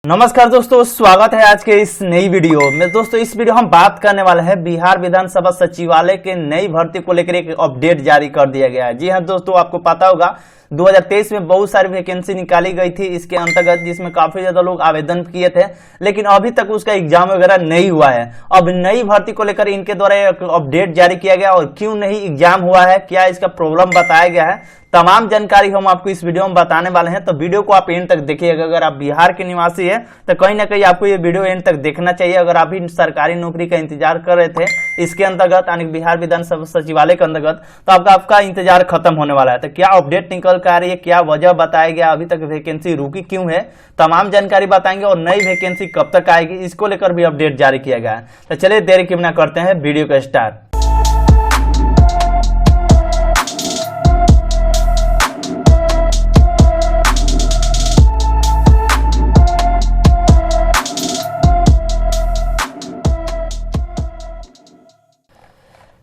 नमस्कार दोस्तों, स्वागत है आज के इस नई वीडियो में। दोस्तों इस वीडियो हम बात करने वाले हैं बिहार विधानसभा सचिवालय के नई भर्ती को लेकर एक अपडेट जारी कर दिया गया है। जी हां दोस्तों, आपको पता होगा 2023 में बहुत सारी वैकेंसी निकाली गई थी इसके अंतर्गत, जिसमें काफी ज्यादा लोग आवेदन किए थे, लेकिन अभी तक उसका एग्जाम वगैरह नहीं हुआ है। अब नई भर्ती को लेकर इनके द्वारा एक अपडेट जारी किया गया और क्यों नहीं एग्जाम हुआ है, क्या इसका प्रॉब्लम बताया गया है, तमाम जानकारी हम आपको इस वीडियो में बताने वाले हैं। तो वीडियो को आप एंड तक देखिएगा। अगर आप बिहार के निवासी हैं तो कहीं ना कहीं आपको ये वीडियो एंड तक देखना चाहिए। अगर आप भी सरकारी नौकरी का इंतजार कर रहे थे इसके अंतर्गत, यानी बिहार विधानसभा सचिवालय के अंतर्गत, तो आपका इंतजार खत्म होने वाला है। तो क्या अपडेट निकल कर आ रही है, क्या वजह बताया गया, अभी तक वैकेंसी रुकी क्यों है, तमाम जानकारी बताएंगे। और नई वैकेंसी कब तक आएगी इसको लेकर भी अपडेट जारी किया गया है। तो चलिए देर क्यों ना करते हैं वीडियो का स्टार्ट।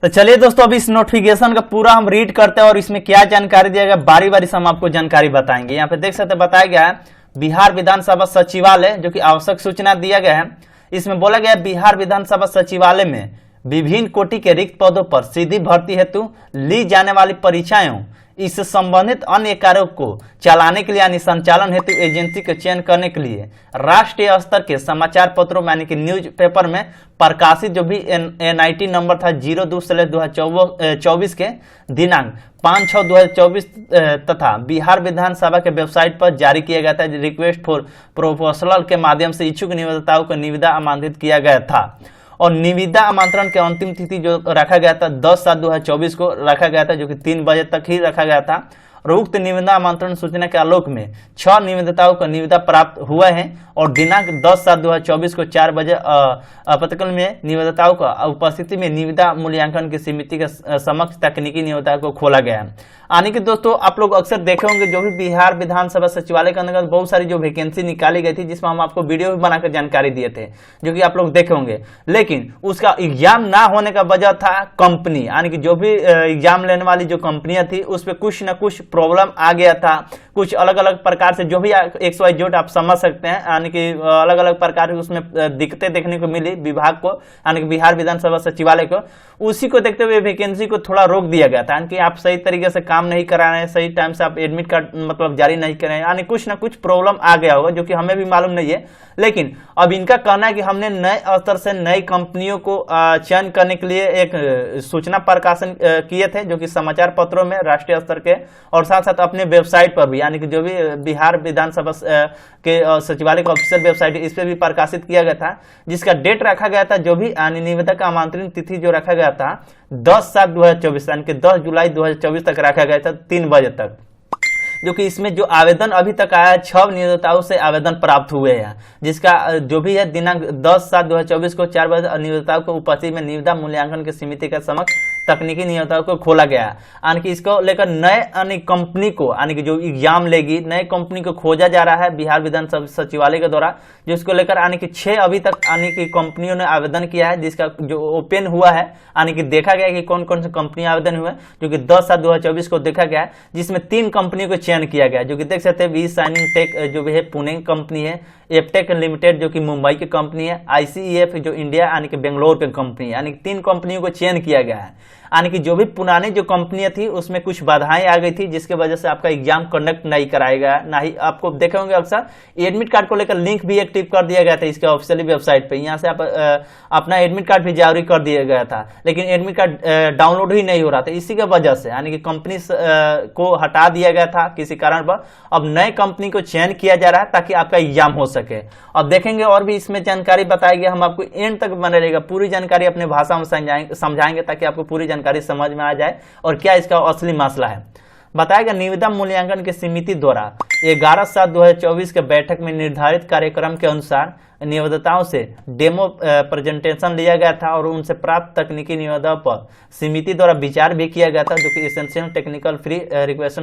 तो चलिए दोस्तों, अभी इस नोटिफिकेशन का पूरा हम रीड करते हैं और इसमें क्या जानकारी दिया गया, बारी बारी से हम आपको जानकारी बताएंगे। यहाँ पे देख सकते हैं बताया गया है बिहार विधानसभा सचिवालय, जो कि आवश्यक सूचना दिया गया है। इसमें बोला गया है बिहार विधानसभा सचिवालय में विभिन्न कोटि के रिक्त पदों पर सीधी भर्ती हेतु ली जाने वाली परीक्षाओं, इससे संबंधित अन्य कार्यों को चलाने के लिए यानी संचालन हेतु एजेंसी का चयन करने के लिए राष्ट्रीय स्तर के समाचार पत्रों यानी कि न्यूज पेपर में प्रकाशित जो भी NIT नंबर था 02/2024 के दिनांक 5/6/2024 तथा बिहार विधानसभा के वेबसाइट पर जारी किया गया था। रिक्वेस्ट फॉर प्रोपोजल के माध्यम से इच्छुक नियोक्ताओं को निविदा आमंत्रित किया गया था और निविदा आमंत्रण के अंतिम तिथि जो रखा गया था 10/7/2024 को रखा गया था, जो कि 3 बजे तक ही रखा गया था। और उक्त निविदा आमंत्रण सूचना के आलोक में 6 निविदाओं को निविदा प्राप्त हुआ है और दिनांक 10/7/2024 को 4 बजे अपतकाल में निविदाओं का उपस्थिति में निविदा मूल्यांकन की समिति के समक्ष तकनीकी निविदाओं को खोला गया है। यानी कि दोस्तों आप लोग अक्सर देखे होंगे जो भी बिहार विधानसभा सचिवालय के अंतर्गत बहुत सारी जो वैकेंसी निकाली गई थी, जिसमें हम आपको वीडियो भी बनाकर जानकारी दिए थे, जो कि आप लोग देखे होंगे। लेकिन उसका एग्जाम ना होने का वजह था कंपनी, यानी कि जो भी एग्जाम लेने वाली जो कंपनियां थी उस पर कुछ न कुछ प्रॉब्लम आ गया था। कुछ अलग अलग प्रकार से जो भी XYZ आप समझ सकते हैं, यानी कि अलग अलग प्रकार की उसमें दिक्कतें देखने को मिली विभाग को, यानी कि बिहार विधानसभा सचिवालय को। उसी को देखते हुए वैकेंसी को थोड़ा रोक दिया गया था, यानी कि आप सही तरीके से काम नहीं करा रहे हैं, सही टाइम से आप एडमिट कार्ड मतलब जारी नहीं कर रहे हैं, यानी कुछ ना कुछ प्रॉब्लम आ गया होगा, जो कि हमें भी मालूम नहीं है। लेकिन अब इनका कहना है कि हमने नए स्तर से नई कंपनियों को चयन करने के लिए एक सूचना प्रकाशन किए थे, जो कि समाचार पत्रों में राष्ट्रीय स्तर के और साथ साथ अपने वेबसाइट पर भी, यानी कि जो भी बिहार विधानसभा के सचिवालय का ऑफिशियल वेबसाइट है इस पर भी प्रकाशित किया गया था, जिसका डेट रखा गया था जो भी निवेदक का आमंत्रण तिथि जो रखा गया था 10/7/2024 यानी कि 10 जुलाई 2024 तक रखा गया था 3 बजे तक। जो कि इसमें जो आवेदन अभी तक आया है 6 नियोक्ताओं से आवेदन प्राप्त हुए हैं, जिसका जो भी है दिनांक 10/7/2024 को 4 बजे नियोक्ताओं को उपस्थिति में निविदा मूल्यांकन की समिति के समक्ष तकनीकी नियोक्ताओं को खोला गया है। यानी कि इसको लेकर नए कंपनी को, यानी कि जो एग्जाम लेगी, नए कंपनी को खोजा जा रहा है बिहार विधानसभा सचिवालय के द्वारा, जिसको लेकर यानी कि 6 अभी तक यानी कि कंपनियों ने आवेदन किया है, जिसका जो ओपन हुआ है, यानी कि देखा गया कि कौन कौन सी कंपनी आवेदन हुए, जो कि 10/7/2024 को देखा गया है, जिसमें 3 कंपनियों को चयन किया गया, जो कि देख सकते हैं वी साइनिंग टेक जो भी है पुणे की कंपनी है, एपटेक लिमिटेड जो कि मुंबई की कंपनी है, ICEF जो इंडिया यानी कि बेंगलोर की कंपनी है, यानी कि 3 कंपनियों को चयन किया गया है। यानी कि जो भी पुरानी जो कंपनियां थी उसमें कुछ बाधाएं आ गई थी, जिसकी वजह से आपका एग्जाम कंडक्ट नहीं कराएगा। ना ही आपको देखे होंगे अक्सर एडमिट कार्ड को लेकर लिंक भी एक्टिव कर दिया गया था इसके ऑफिशियली वेबसाइट पे, यहाँ से आप अपना एडमिट कार्ड भी जारी कर दिया गया था, लेकिन एडमिट कार्ड डाउनलोड ही नहीं हो रहा था। इसी की वजह से यानी कि कंपनी को हटा दिया गया था किसी कारण पर। अब नए कंपनी को चयन किया जा रहा है ताकि आपका एग्जाम हो सके। अब देखेंगे और भी इसमें जानकारी बताएगी, हम आपको एंड तक बने रहेगा, पूरी जानकारी अपने भाषा में समझाएंगे ताकि आपको पूरी जानकारी समझ में आ जाए और क्या इसका असली मसला है। बताया गया निविदा मूल्यांकन की समिति द्वारा 11/7/2024 के बैठक में निर्धारित कार्यक्रम के अनुसार नियोक्ताओं से डेमो प्रेजेंटेशन लिया गया था और उनसे प्राप्त तकनीकी निविदाओं पर समिति द्वारा विचार भी किया गया था, जो कि एसेंशियल टेक्निकल फ्री रिक्वेस्ट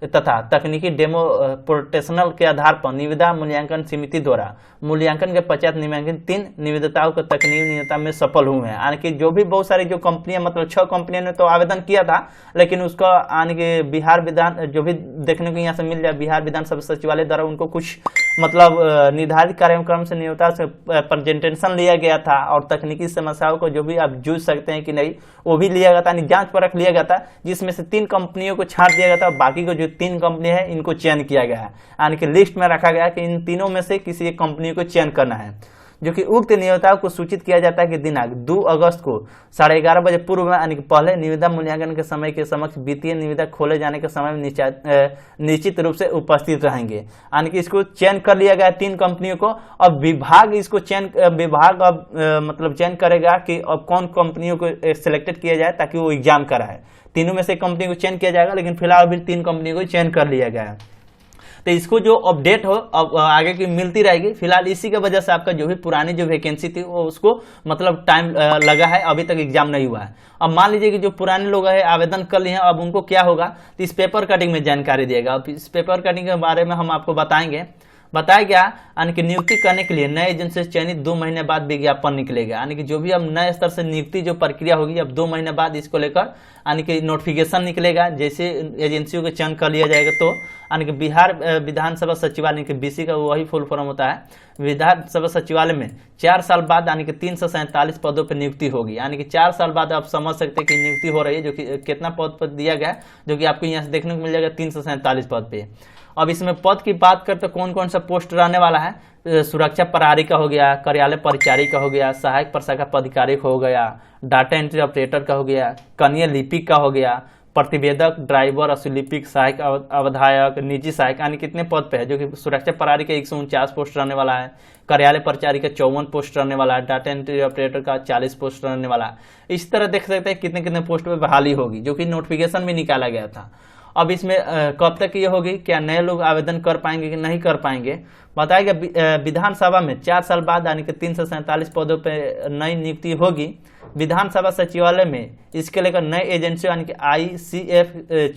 तथा तकनीकी डेमो प्रोटेशनल के आधार पर निविदा मूल्यांकन समिति द्वारा मूल्यांकन के पश्चात निम्नलिखित 3 निविदाओं को तकनीकी निविदा में सफल हुए हैं। यानी कि जो भी बहुत सारी जो कंपनियां मतलब 6 कंपनियों ने तो आवेदन किया था, लेकिन उसका यानी कि बिहार विधान जो भी देखने को यहाँ से मिल जाए बिहार विधानसभा सचिवालय द्वारा उनको कुछ मतलब निर्धारित कार्यक्रम से नियोक्ता से प्रेजेंटेशन लिया गया था और तकनीकी समस्याओं को जो भी आप जूझ सकते हैं कि नहीं वो भी लिया गया था, यानी जांच परख लिया गया था, जिसमें से 3 कंपनियों को छांट दिया गया था और बाकी को जो 3 कंपनी है इनको चयन किया गया है, यानी कि लिस्ट में रखा गया कि इन तीनों में से किसी एक कंपनी को चयन करना है, जो कि उक्त नियोक्ताओं को सूचित किया जाता है कि दिनांक 2 अगस्त को 11:30 बजे पूर्व में, यानी कि पहले निविदा मूल्यांकन के समय के समक्ष वित्तीय निविदा खोले जाने के समय में निश्चित रूप से उपस्थित रहेंगे, यानी कि इसको चयन कर लिया गया 3 कंपनियों को। अब विभाग इसको मतलब चयन करेगा कि अब कौन कंपनियों को सिलेक्टेड किया जाए ताकि वो एग्जाम कराए। तीनों में से कंपनी को चयन किया जाएगा, लेकिन फिलहाल अभी 3 कंपनियों को चयन कर लिया गया है। तो इसको जो अपडेट हो अब आगे की मिलती रहेगी। फिलहाल इसी की वजह से आपका जो भी पुरानी जो वैकेंसी थी वो उसको मतलब टाइम लगा है, अभी तक एग्जाम नहीं हुआ है। अब मान लीजिए कि जो पुराने लोग है आवेदन कर लिए हैं, अब उनको क्या होगा, तो इस पेपर कटिंग में जानकारी दिएगा। अब इस पेपर कटिंग के बारे में हम आपको बताएंगे। बताया गया यानी कि नियुक्ति करने के लिए नए एजेंसी से चयनित 2 महीने बाद विज्ञापन निकलेगा, यानी कि जो भी अब नए स्तर से नियुक्ति जो प्रक्रिया होगी अब 2 महीने बाद इसको लेकर यानी कि नोटिफिकेशन निकलेगा। जैसे एजेंसियों का चयन कर लिया जाएगा तो यानी कि बिहार विधानसभा सचिवालय के बीसी का वही फुल फॉर्म होता है, विधानसभा सचिवालय में 4 साल बाद यानी कि 347 पदों पर नियुक्ति होगी, यानी कि 4 साल बाद आप समझ सकते हैं कि नियुक्ति हो रही है, जो कि कितना पद पर दिया गया है, जो कि आपको यहाँ से देखने को मिल जाएगा 347 पद पे। अब इसमें पद की बात करते कौन कौन सा पोस्ट रहने वाला है, सुरक्षा प्रहरी का हो गया, कार्यालय परिचारी का हो गया, सहायक प्रशाखा पदाधिकारी का हो गया, डाटा एंट्री ऑपरेटर का हो गया, कनीय लिपिक का हो गया, प्रतिवेदक, ड्राइवर, असुलिपिक, सहायक अवधायक, निजी सहायक, यानी कितने पद पे है, जो कि सुरक्षा प्रहरी का 149 पोस्ट रहने वाला है, कार्यालय परिचारी का 54 पोस्ट रहने वाला है, डाटा एंट्री ऑपरेटर का 40 पोस्ट रहने वाला है। इस तरह देख सकते हैं कितने कितने पोस्ट पे बहाली होगी, जो कि नोटिफिकेशन भी निकाला गया था। अब इसमें कब तक ये होगी, क्या नए लोग आवेदन कर पाएंगे कि नहीं कर पाएंगे, बताया गया विधानसभा में 4 साल बाद यानी कि 347 पदों पर नई नियुक्ति होगी। विधानसभा सचिवालय में इसके लेकर नए एजेंसी यानी कि ICF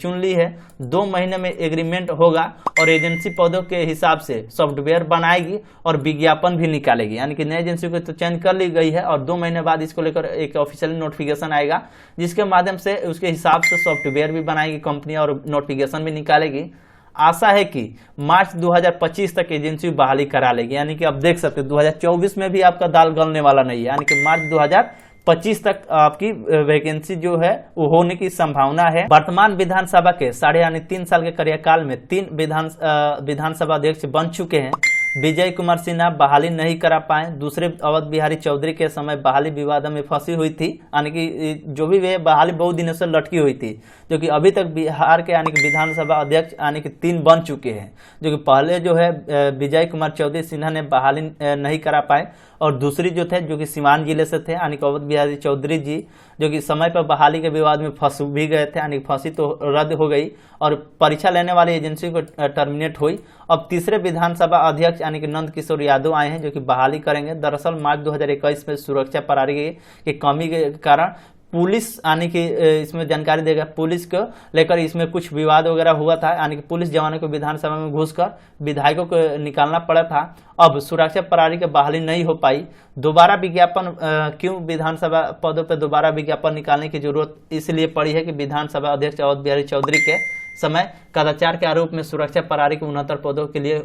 चुन ली है। 2 महीने में एग्रीमेंट होगा और एजेंसी पदों के हिसाब से सॉफ्टवेयर बनाएगी और विज्ञापन भी निकालेगी, यानी कि नई एजेंसी को तो चयन कर ली गई है और 2 महीने बाद इसको लेकर एक ऑफिशियल नोटिफिकेशन आएगा, जिसके माध्यम से उसके हिसाब से सॉफ्टवेयर भी बनाएगी कंपनी और नोटिफिकेशन भी निकालेगी। आशा है कि मार्च 2025 तक एजेंसी बहाली करा लेगी, यानी कि अब देख सकते हैं 2024 में भी आपका दाल गलने वाला नहीं है, यानी कि मार्च 2025 तक आपकी वैकेंसी जो है वो होने की संभावना है। वर्तमान विधानसभा के 3.5 साल के कार्यकाल में 3 विधानसभा अध्यक्ष बन चुके हैं। विजय कुमार सिन्हा बहाली नहीं करा पाए, दूसरे अवध बिहारी चौधरी के समय बहाली विवाद में फंसी हुई थी, यानी कि जो भी वे बहाली बहुत दिनों से लटकी हुई थी, जो कि अभी तक बिहार के यानी कि विधानसभा अध्यक्ष यानी कि 3 बन चुके हैं, जो कि पहले जो है विजय कुमार चौधरी सिन्हा ने बहाली नहीं करा पाए और दूसरी जो थे जो कि सीवान जिले से थे यानी कि अवध बिहारी चौधरी जी, जो कि समय पर बहाली के विवाद में फंस भी गए थे, यानी फांसी तो रद्द हो गई और परीक्षा लेने वाली एजेंसी को टर्मिनेट हुई। अब तीसरे विधानसभा अध्यक्ष यानी कि नंद किशोर यादव आए हैं, जो कि बहाली करेंगे। दरअसल मार्च 2021 में सुरक्षा प्रहरी की कमी के कारण पुलिस यानी कि इसमें जानकारी देगा, पुलिस को लेकर इसमें कुछ विवाद वगैरह हुआ था, यानी कि पुलिस जवानों को विधानसभा में घुसकर विधायकों को निकालना पड़ा था। अब सुरक्षा प्रहरी की बहाली नहीं हो पाई। दोबारा विज्ञापन क्यों विधानसभा पदों पर दोबारा विज्ञापन निकालने की जरूरत इसलिए पड़ी है कि विधानसभा अध्यक्ष अवध बिहारी चौधरी के समय कदाचार के आरोप में सुरक्षा प्रहरी के 69 पदों के लिए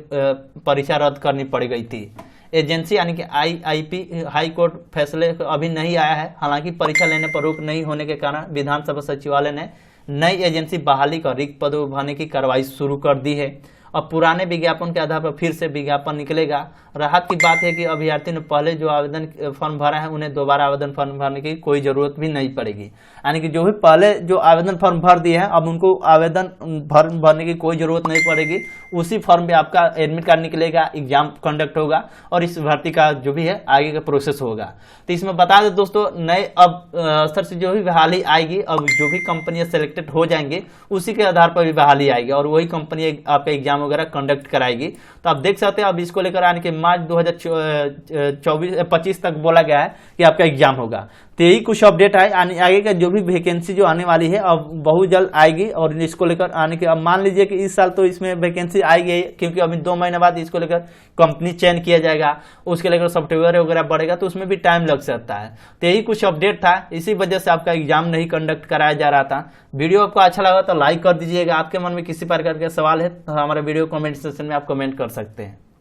परीक्षा रद्द करनी पड़ गई थी। एजेंसी यानी कि IIP हाई कोर्ट फैसले अभी नहीं आया है, हालांकि परीक्षा लेने पर रोक नहीं होने के कारण विधानसभा सचिवालय ने नई एजेंसी बहाली कर रिक्त पदों भरने की कार्रवाई शुरू कर दी है। अब पुराने विज्ञापन के आधार पर फिर से विज्ञापन निकलेगा। राहत की बात है कि अभ्यर्थी ने पहले जो आवेदन फॉर्म भरा है उन्हें दोबारा आवेदन फॉर्म भरने की कोई जरूरत भी नहीं पड़ेगी, यानी कि जो भी पहले जो आवेदन फॉर्म भर दिए हैं अब उनको आवेदन फॉर्म भरने की कोई जरूरत नहीं पड़ेगी। उसी फॉर्म पे आपका एडमिट कार्ड निकलेगा, एग्जाम कंडक्ट होगा और इस भर्ती का जो भी है आगे का प्रोसेस होगा। तो इसमें बता दें दोस्तों, नए अब स्तर से जो भी बहाली आएगी, अब जो भी कंपनियां सिलेक्टेड हो जाएंगे उसी के आधार पर भी बहाली आएगी और वही कंपनी आपका एग्जाम वगैरह कंडक्ट कराएगी। तो आप देख सकते हैं अब इसको लेकर आने के मार्च 2025 तक बोला गया है कि आपका एग्जाम होगा। तो यही कुछ अपडेट है, आगे का जो भी वैकेंसी जो आने वाली है अब बहुत जल्द आएगी और इसको लेकर आने के अब मान लीजिए कि इस साल तो इसमें वैकेंसी आएगी, क्योंकि अभी 2 महीने बाद इसको लेकर कंपनी चयन किया जाएगा, उसके लेकर सॉफ्टवेयर वगैरह बढ़ेगा तो उसमें भी टाइम लग सकता है। तो यही कुछ अपडेट था, इसी वजह से आपका एग्जाम नहीं कंडक्ट कराया जा रहा था। वीडियो आपको अच्छा लगा तो लाइक कर दीजिएगा। आपके मन में किसी प्रकार का सवाल है तो हमारे वीडियो कमेंट सेक्शन में आप कमेंट कर सकते हैं।